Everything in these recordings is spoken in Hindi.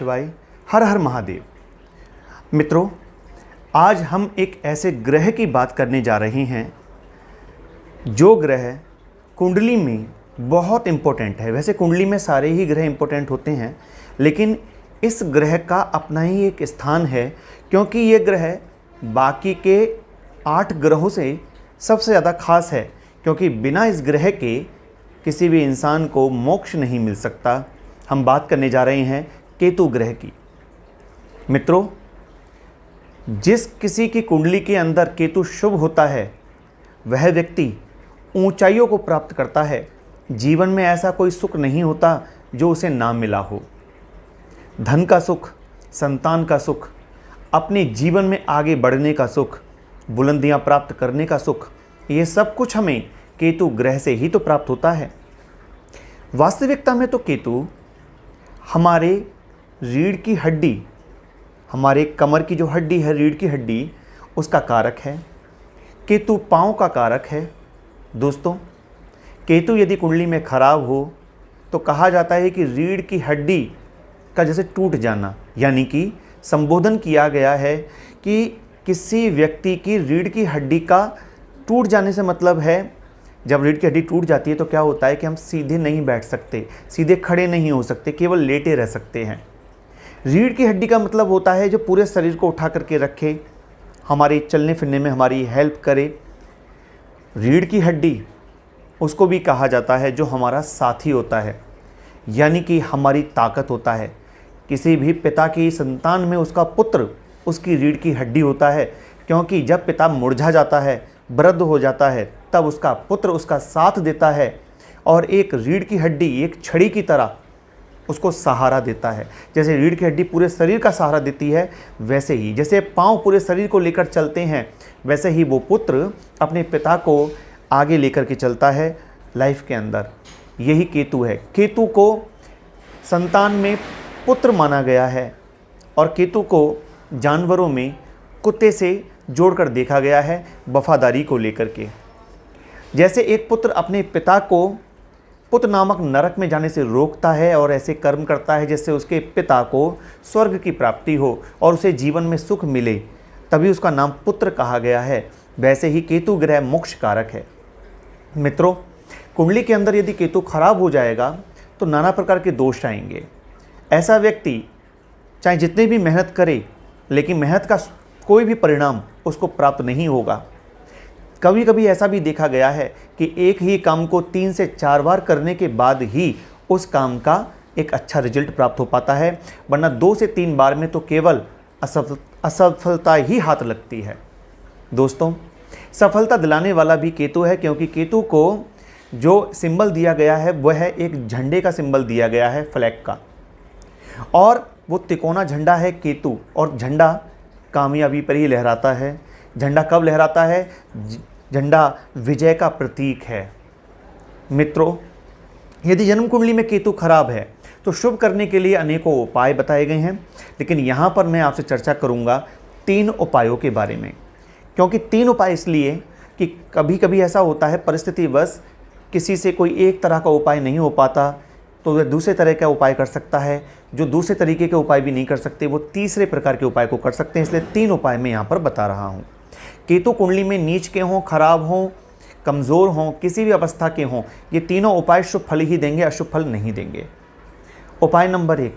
शिवाय। हर हर महादेव। मित्रों, आज हम एक ऐसे ग्रह की बात करने जा रहे हैं जो ग्रह कुंडली में बहुत इम्पोर्टेंट है। वैसे कुंडली में सारे ही ग्रह इम्पोर्टेंट होते हैं, लेकिन इस ग्रह का अपना ही एक स्थान है, क्योंकि ये ग्रह बाकी के 8 ग्रहों से सबसे ज़्यादा खास है, क्योंकि बिना इस ग्रह के किसी भी इंसान को मोक्ष नहीं मिल सकता। हम बात करने जा रहे हैं केतु ग्रह की। मित्रों, जिस किसी की कुंडली के अंदर केतु शुभ होता है वह व्यक्ति ऊंचाइयों को प्राप्त करता है। जीवन में ऐसा कोई सुख नहीं होता जो उसे ना मिला हो। धन का सुख, संतान का सुख, अपने जीवन में आगे बढ़ने का सुख, बुलंदियां प्राप्त करने का सुख, ये सब कुछ हमें केतु ग्रह से ही तो प्राप्त होता है। वास्तविकता में तो केतु हमारे रीढ़ की हड्डी, हमारे कमर की जो हड्डी है, रीढ़ की हड्डी, उसका कारक है। केतु पाँव का कारक है। दोस्तों, केतु यदि कुंडली में खराब हो तो कहा जाता है कि रीढ़ की हड्डी का जैसे टूट जाना, यानी कि संबोधन किया गया है कि किसी व्यक्ति की रीढ़ की हड्डी का टूट जाने से मतलब है, जब रीढ़ की हड्डी टूट जाती है तो क्या होता है कि हम सीधे नहीं बैठ सकते, सीधे खड़े नहीं हो सकते, केवल लेटे रह सकते हैं। रीढ़ की हड्डी का मतलब होता है जो पूरे शरीर को उठा करके रखे, हमारे चलने फिरने में हमारी हेल्प करे। रीढ़ की हड्डी उसको भी कहा जाता है जो हमारा साथी होता है, यानी कि हमारी ताकत होता है। किसी भी पिता की संतान में उसका पुत्र उसकी रीढ़ की हड्डी होता है, क्योंकि जब पिता मुरझा जाता है, वृद्ध हो जाता है, तब उसका पुत्र उसका साथ देता है और एक रीढ़ की हड्डी एक छड़ी की तरह उसको सहारा देता है। जैसे रीढ़ की हड्डी पूरे शरीर का सहारा देती है, वैसे ही जैसे पाँव पूरे शरीर को लेकर चलते हैं, वैसे ही वो पुत्र अपने पिता को आगे लेकर के चलता है लाइफ के अंदर। यही केतु है। केतु को संतान में पुत्र माना गया है और केतु को जानवरों में कुत्ते से जोड़कर देखा गया है वफादारी को लेकर के। जैसे एक पुत्र अपने पिता को पुत्र नामक नरक में जाने से रोकता है और ऐसे कर्म करता है जिससे उसके पिता को स्वर्ग की प्राप्ति हो और उसे जीवन में सुख मिले, तभी उसका नाम पुत्र कहा गया है। वैसे ही केतु ग्रह मोक्ष कारक है। मित्रों, कुंडली के अंदर यदि केतु खराब हो जाएगा तो नाना प्रकार के दोष आएंगे। ऐसा व्यक्ति चाहे जितनी भी मेहनत करे, लेकिन मेहनत का कोई भी परिणाम उसको प्राप्त नहीं होगा। कभी कभी ऐसा भी देखा गया है कि एक ही काम को 3 से 4 बार करने के बाद ही उस काम का एक अच्छा रिजल्ट प्राप्त हो पाता है, वरना 2 से 3 बार में तो केवल असफलता ही हाथ लगती है। दोस्तों, सफलता दिलाने वाला भी केतु है, क्योंकि केतु को जो सिंबल दिया गया है वह है एक झंडे का सिंबल दिया गया है, फ्लैग का, और वो तिकोना झंडा है केतु, और झंडा कामयाबी पर ही लहराता है। झंडा कब लहराता है? झंडा विजय का प्रतीक है। मित्रों, यदि जन्म कुंडली में केतु खराब है तो शुभ करने के लिए अनेकों उपाय बताए गए हैं, लेकिन यहाँ पर मैं आपसे चर्चा करूँगा 3 उपायों के बारे में। क्योंकि 3 उपाय इसलिए कि कभी कभी ऐसा होता है परिस्थितिवश किसी से कोई एक तरह का उपाय नहीं हो पाता, तो वह दूसरे तरह का उपाय कर सकता है। जो दूसरे तरीके के उपाय भी नहीं कर सकते, वो तीसरे प्रकार के उपाय को कर सकते हैं। इसलिए 3 उपाय मैं यहाँ पर बता रहा हूँ। केतु कुंडली में नीच के हों, खराब हों, कमज़ोर हों, किसी भी अवस्था के हों, ये तीनों उपाय शुभ फल ही देंगे, अशुभ फल नहीं देंगे। उपाय नंबर 1,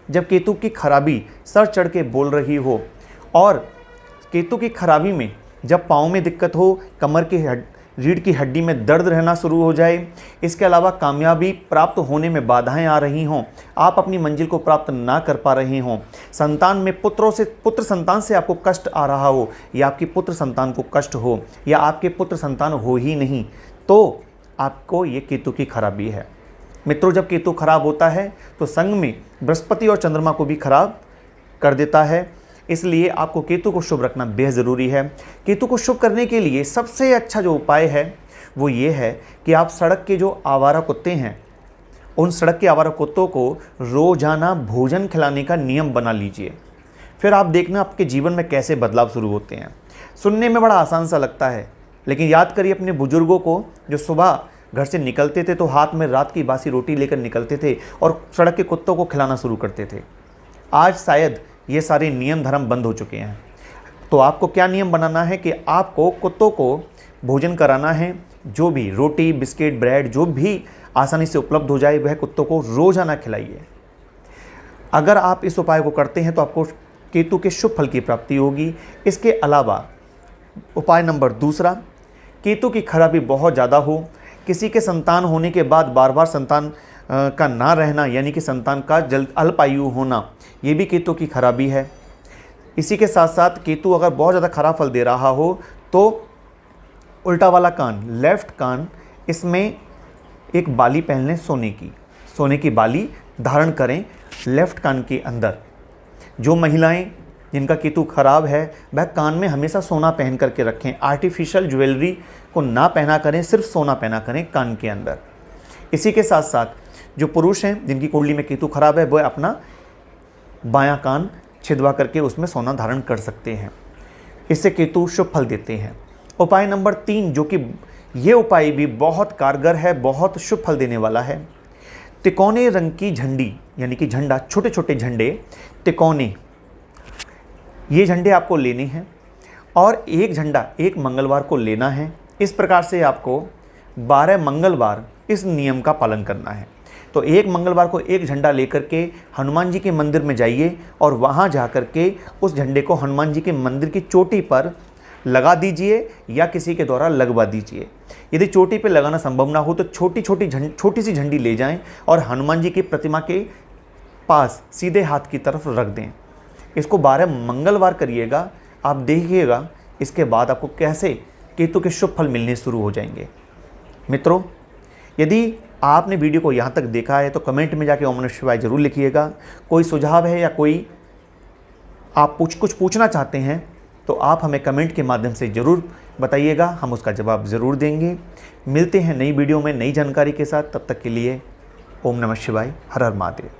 जब केतु की खराबी सर चढ़ के बोल रही हो और केतु की खराबी में जब पाँव में दिक्कत हो, कमर की रीढ़ की हड्डी में दर्द रहना शुरू हो जाए, इसके अलावा कामयाबी प्राप्त होने में बाधाएं आ रही हों, आप अपनी मंजिल को प्राप्त ना कर पा रहे हों, संतान में पुत्र संतान से आपको कष्ट आ रहा हो, या आपकी पुत्र संतान को कष्ट हो, या आपके पुत्र संतान हो ही नहीं, तो आपको ये केतु की खराबी है। मित्रों, जब केतु खराब होता है तो संग में बृहस्पति और चंद्रमा को भी खराब कर देता है। इसलिए आपको केतु को शुभ रखना बेहद ज़रूरी है। केतु को शुभ करने के लिए सबसे अच्छा जो उपाय है वो ये है कि आप सड़क के जो आवारा कुत्ते हैं, उन सड़क के आवारा कुत्तों को रोजाना भोजन खिलाने का नियम बना लीजिए। फिर आप देखना आपके जीवन में कैसे बदलाव शुरू होते हैं। सुनने में बड़ा आसान सा लगता है, लेकिन याद करिए अपने बुजुर्गों को, जो सुबह घर से निकलते थे तो हाथ में रात की बासी रोटी लेकर निकलते थे और सड़क के कुत्तों को खिलाना शुरू करते थे। आज शायद ये सारे नियम धर्म बंद हो चुके हैं। तो आपको क्या नियम बनाना है कि आपको कुत्तों को भोजन कराना है। जो भी रोटी, बिस्किट, ब्रेड जो भी आसानी से उपलब्ध हो जाए वह कुत्तों को रोज़ाना खिलाइए। अगर आप इस उपाय को करते हैं तो आपको केतु के शुभ फल की प्राप्ति होगी। इसके अलावा उपाय नंबर दूसरा, केतु की खराबी बहुत ज़्यादा हो, किसी के संतान होने के बाद बार बार संतान का ना रहना, यानी कि संतान का जल्द अल्पायु होना, ये भी केतु की खराबी है। इसी के साथ साथ केतु अगर बहुत ज़्यादा खराब फल दे रहा हो तो उल्टा वाला कान, लेफ्ट कान, इसमें एक बाली पहन लें सोने की बाली धारण करें लेफ्ट कान के अंदर। जो महिलाएं जिनका केतु खराब है वह कान में हमेशा सोना पहन करके रखें। आर्टिफिशियल ज्वेलरी को ना पहना करें, सिर्फ सोना पहना करें कान के अंदर। इसी के साथ साथ जो पुरुष हैं जिनकी कुंडली में केतु खराब है वह अपना बायां कान छिदवा करके उसमें सोना धारण कर सकते हैं। इससे केतु शुभ फल देते हैं। उपाय नंबर 3, जो कि ये उपाय भी बहुत कारगर है, बहुत शुभ फल देने वाला है। तिकोने रंग की झंडी, यानी कि झंडा, छोटे छोटे झंडे तिकोने, ये झंडे आपको लेने हैं और एक झंडा एक मंगलवार को लेना है। इस प्रकार से आपको 12 मंगलवार इस नियम का पालन करना है। तो एक मंगलवार को एक झंडा लेकर के हनुमान जी के मंदिर में जाइए और वहाँ जा कर के उस झंडे को हनुमान जी के मंदिर की चोटी पर लगा दीजिए या किसी के द्वारा लगवा दीजिए। यदि चोटी पर लगाना संभव ना हो तो छोटी सी झंडी ले जाएं और हनुमान जी की प्रतिमा के पास सीधे हाथ की तरफ रख दें। इसको 12 मंगलवार करिएगा, आप देखिएगा इसके बाद आपको कैसे केतु के शुभ फल मिलने शुरू हो जाएंगे। मित्रों, यदि आपने वीडियो को यहाँ तक देखा है तो कमेंट में जाके ओम नमः शिवाय जरूर लिखिएगा। कोई सुझाव है या कोई आप कुछ पूछना चाहते हैं तो आप हमें कमेंट के माध्यम से ज़रूर बताइएगा, हम उसका जवाब ज़रूर देंगे। मिलते हैं नई वीडियो में नई जानकारी के साथ, तब तक के लिए ओम नमः शिवाय, हर हर महादेव।